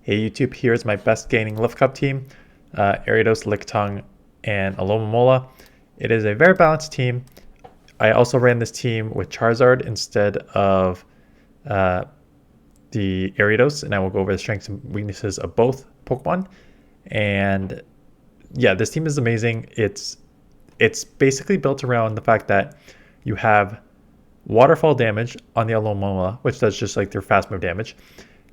Hey YouTube, here's my best gaining Lift Cup team, Ariados, Lickitung, and Alomamola. It is a very balanced team. I also ran this team with Charizard instead of the Ariados, and I will go over the strengths and weaknesses of both Pokemon. And yeah, this team is amazing. It's basically built around the fact that you have waterfall damage on the Alomomola, which does just like their fast move damage.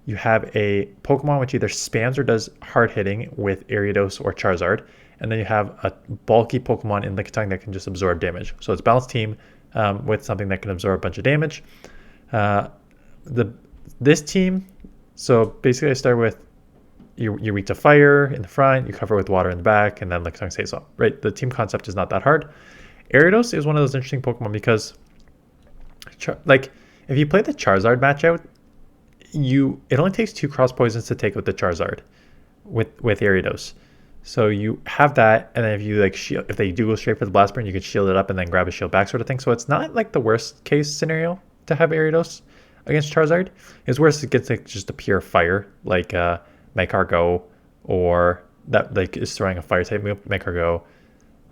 You have a Pokemon which either spams or does hard hitting with Ariados or Charizard, and then you have a bulky Pokemon in Lickitung that can just absorb damage. So it's a balanced team with something that can absorb a bunch of damage. This team, so basically I start with you're weak to fire in the front, you cover with water in the back, and then Lickitung stays up. Right, the team concept is not that hard. Ariados is one of those interesting Pokemon because, like, if you play the Charizard match out, it only takes 2 cross poisons to take out the Charizard with Ariados. So you have that, and then if you like shield, if they do go straight for the blast burn, you can shield it up and then grab a shield back sort of thing. So it's not like the worst case scenario to have Ariados against Charizard. It's worse it gets like just a pure fire like Mycargo, or that like is throwing a fire type move, Mycargo,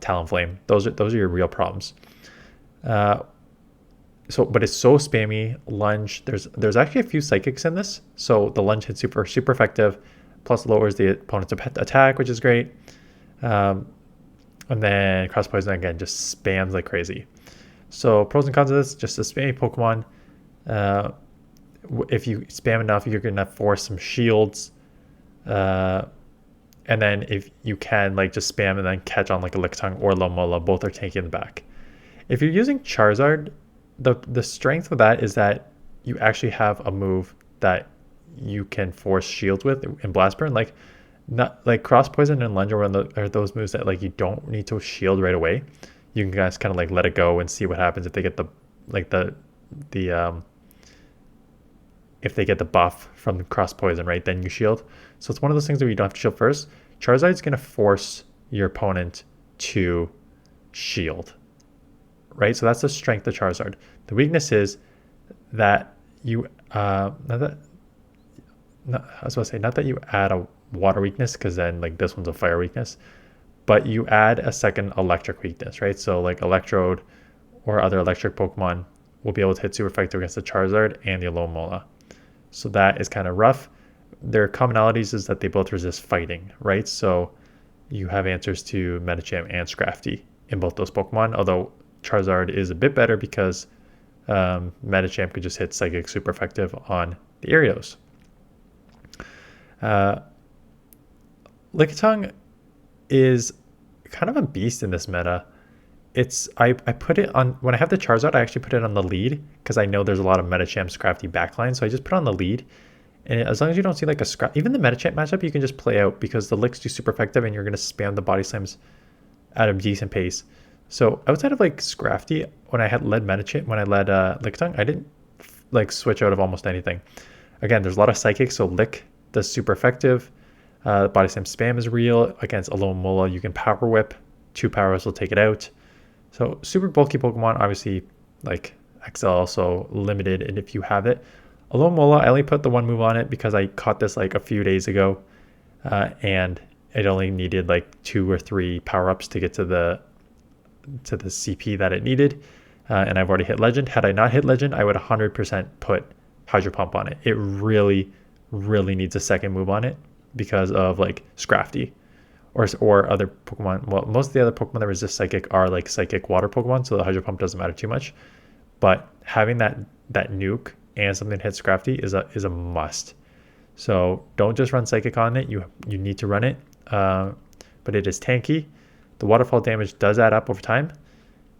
Talonflame. Those are your real problems. But it's so spammy. Lunge. There's actually a few psychics in this, so the lunge hits super effective, plus lowers the opponent's attack, which is great. And then cross poison again just spams like crazy. So pros and cons of this: just a spammy Pokemon. If you spam enough, you're gonna force some shields. And then if you can like just spam and then catch on like a Lickitung or Alomomola, both are tanky in the back. If you're using Charizard, the strength of that is that you actually have a move that you can force shields with in blast burn. Like, not like cross poison and lunge are those moves that like you don't need to shield right away. You can guys kind of like let it go and see what happens if they get the if they get the buff from the cross poison, right? Then you shield. So it's one of those things where you don't have to shield first. Charizard's gonna force your opponent to shield, right? So that's the strength of Charizard. The weakness is that you I was gonna say, not that you add a water weakness, because then like this one's a fire weakness, but you add a second electric weakness, right? So like Electrode or other electric Pokemon will be able to hit super effective against the Charizard and the Alomomola. So that is kind of rough. Their commonalities is that they both resist fighting, right? So you have answers to Medicham and Scrafty in both those Pokemon, although Charizard is a bit better because Medicham could just hit Psychic super effective on the Ariados. Lickitung is kind of a beast in this meta. I put it on, when I have the Charizard, I actually put it on the lead because I know there's a lot of Medicham Scrafty backline, so I just put it on the lead. And as long as you don't see like a scrap, even the Medicham matchup, you can just play out because the Licks do super effective and you're going to spam the body slams at a decent pace. So outside of like Scrafty, when I led Lickitung, I didn't like switch out of almost anything. Again, there's a lot of psychics, so Lick does super effective. Body slam spam is real. Against Alomomola, you can power whip. 2 powers will take it out. So super bulky Pokemon, obviously like XL also limited, and if you have it. Alomomola, I only put the one move on it because I caught this like a few days ago, and it only needed like 2 or 3 power-ups to get to the CP that it needed, and I've already hit Legend. Had I not hit Legend, I would 100% put Hydro Pump on it. It really needs a second move on it because of like Scrafty or other Pokemon. Well, most of the other Pokemon that resist Psychic are like Psychic Water Pokemon, so the Hydro Pump doesn't matter too much. But having that nuke and something that hits Scrafty is a must. So don't just run Psychic on it. You need to run it, but it is tanky. The waterfall damage does add up over time.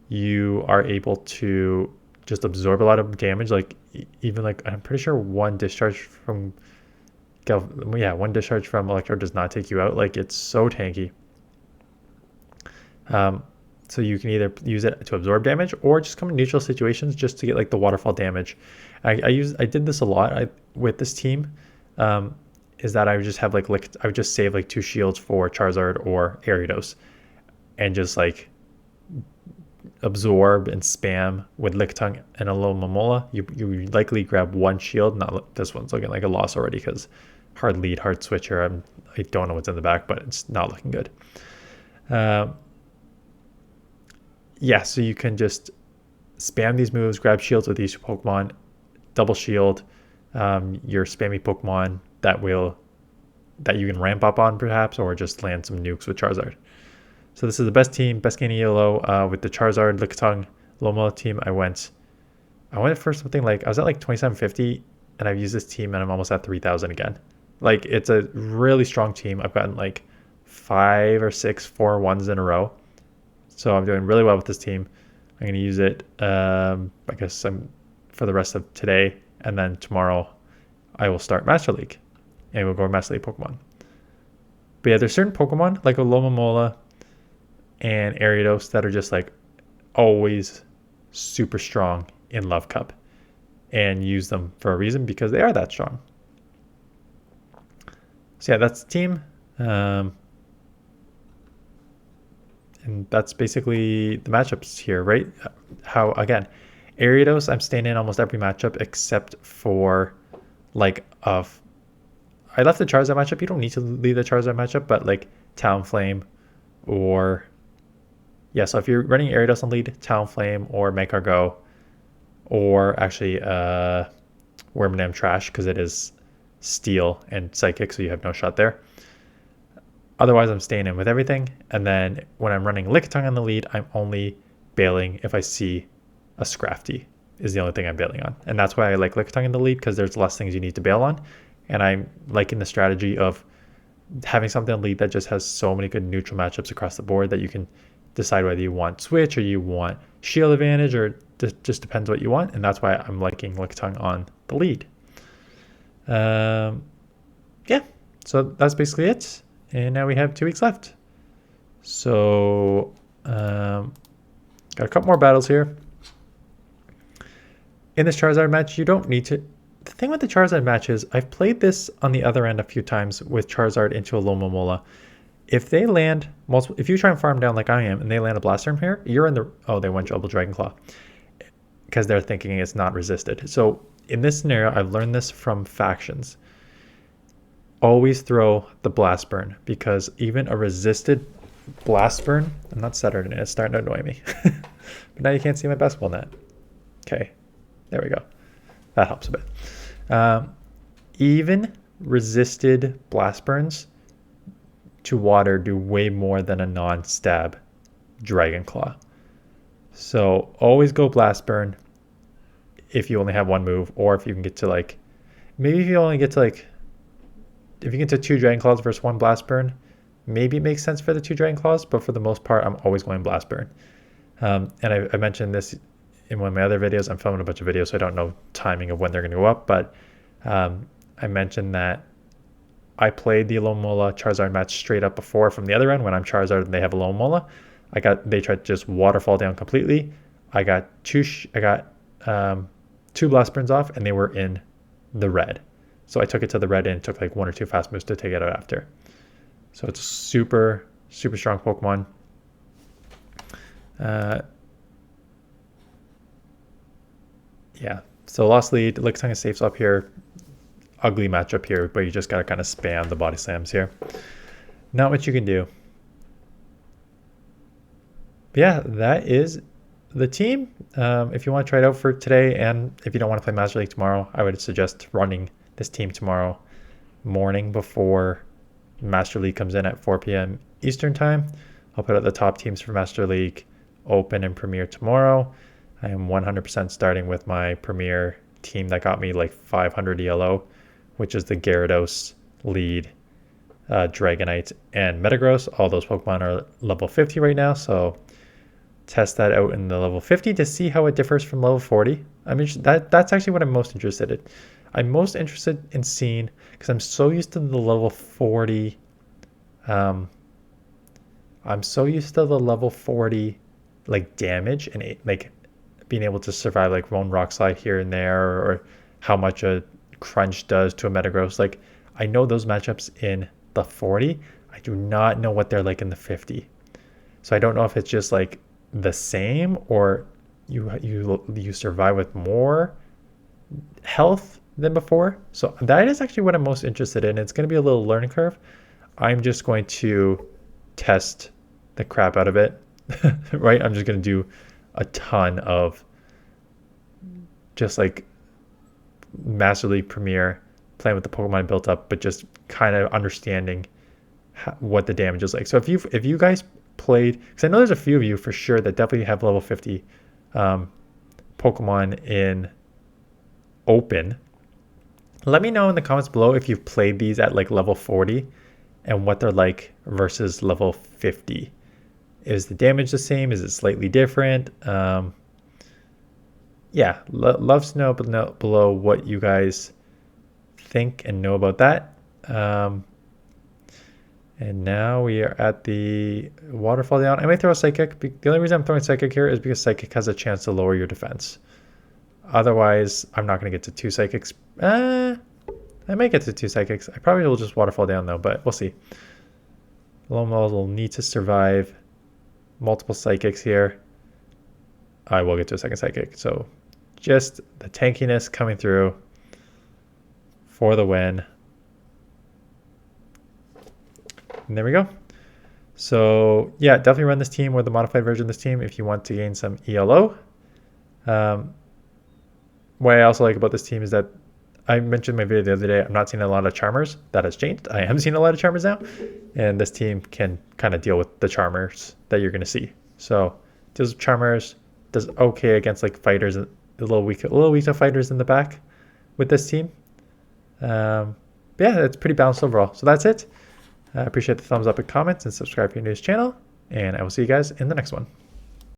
You are able to just absorb a lot of damage. Like even like I'm pretty sure one discharge from Electro does not take you out. Like it's so tanky. So you can either use it to absorb damage or just come in neutral situations just to get like the waterfall damage. I did this a lot with this team. Is that I would just have I would just save like 2 shields for Charizard or Ariados, and just like absorb and spam with Lickitung and Alomamola. You likely grab 1 shield. Not this one's looking like a loss already because hard lead, hard switcher. I don't know what's in the back, but it's not looking good. Yeah, so you can just spam these moves, grab shields with these Pokemon, double shield your spammy Pokemon that you can ramp up on perhaps, or just land some nukes with Charizard. So this is the best team, best game ELO with the Charizard, Lickitung, Alomamola team. I went for something like, I was at like 2750, and I've used this team and I'm almost at 3000 again. Like, it's a really strong team. I've gotten like 5 or 6 4-1s in a row. So I'm doing really well with this team. I'm going to use it, I guess, for the rest of today. And then tomorrow I will start Master League. And we'll go Master League Pokemon. But yeah, there's certain Pokemon like Alomamola and Ariados that are just like always super strong in Love Cup. And use them for a reason, because they are that strong. So yeah, that's the team. And that's basically the matchups here, right? How, again, Ariados, I'm staying in almost every matchup except for like I left the Charizard matchup. You don't need to leave the Charizard matchup, but like Talonflame or, yeah, so if you're running Ariados on lead, Talonflame or Go, or actually Wormadam Trash, because it is Steel and Psychic, so you have no shot there. Otherwise, I'm staying in with everything. And then when I'm running Lickitung on the lead, I'm only bailing if I see a Scrafty is the only thing I'm bailing on. And that's why I like Lickitung in the lead, because there's less things you need to bail on. And I'm liking the strategy of having something in the lead that just has so many good neutral matchups across the board that you can decide whether you want switch or you want shield advantage, or just depends what you want. And that's why I'm liking Lickitung on the lead. Yeah, so that's basically it. And now we have 2 weeks left. So got a couple more battles here. In this Charizard match, you don't need to. The thing with the Charizard match is I've played this on the other end a few times with Charizard into a Alomamola. If they land multiple, if you try and farm down like I am and they land a Blastoise here, you're in the, oh, they went Double Dragon Claw because they're thinking it's not resisted. So in this scenario, I've learned this from factions. Always throw the Blast Burn, because even a resisted Blast Burn, I'm not centered in it, it's starting to annoy me. But now you can't see my basketball net. Okay, there we go. That helps a bit. Even resisted Blast Burns to water do way more than a non-stab Dragon Claw. So always go Blast Burn if you only have one move, or if you can get to like, maybe if you only get to like, if you get to 2 Dragon Claws versus 1 Blast Burn, maybe it makes sense for the 2 Dragon Claws, but for the most part, I'm always going Blast Burn. And I mentioned this in one of my other videos. I'm filming a bunch of videos, so I don't know timing of when they're going to go up, but I mentioned that I played the Alomamola Charizard match straight up before from the other end when I'm Charizard and they have Alomamola. They tried to just waterfall down completely. I got 2 Blast Burns off, and they were in the red. So I took it to the red and took like 1 or 2 fast moves to take it out after. So it's a super, super strong Pokemon. Yeah, so lost lead. Lickitung is safe up here. Ugly matchup here, but you just got to kind of spam the body slams here. Not much you can do. But yeah, that is the team. If you want to try it out for today, and if you don't want to play Master League tomorrow, I would suggest running this team tomorrow morning before Master League comes in at 4 p.m. Eastern time. I'll put out the top teams for Master League Open and Premier tomorrow. I am 100% starting with my Premier team that got me like 500 ELO, which is the Gyarados, Lead, Dragonite, and Metagross. All those Pokemon are level 50 right now, so test that out in the level 50 to see how it differs from level 40. I mean, that's actually what I'm most interested in. I'm most interested in seeing, because I'm so used to the level 40. I'm so used to the level 40 like damage and like being able to survive like one Rock Slide here and there, or how much a Crunch does to a Metagross. Like, I know those matchups in the 40. I do not know what they're like in the 50. So I don't know if it's just like the same, or you survive with more health than before. So that is actually what I'm most interested in. It's going to be a little learning curve. I'm just going to test the crap out of it, right? I'm just going to do a ton of just like Master League Premier, playing with the Pokemon built up, but just kind of understanding what the damage is like. So if you guys played, because I know there's a few of you for sure that definitely have level 50 Pokemon in open, let me know in the comments below if you've played these at like level 40 and what they're like versus level 50. Is the damage the same? Is it slightly different? Yeah, love to know below what you guys think and know about that. And now we are at the waterfall down. I may throw a Psychic. The only reason I'm throwing Psychic here is because Psychic has a chance to lower your defense. Otherwise, I'm not going to get to 2 Psychics. I may get to 2 Psychics. I probably will just waterfall down though, but we'll see. Alomamola will need to survive multiple Psychics here. I will get to a second Psychic. So just the tankiness coming through for the win. And there we go. So yeah, definitely run this team or the modified version of this team if you want to gain some ELO. What I also like about this team is that I mentioned in my video the other day, I'm not seeing a lot of Charmers. That has changed. I am seeing a lot of Charmers now. And this team can kind of deal with the Charmers that you're going to see. So deals with Charmers, does okay against like fighters, a little weak to fighters in the back with this team. But yeah, it's pretty balanced overall. So that's it. I appreciate the thumbs up and comments and subscribe if you're new to this channel. And I will see you guys in the next one.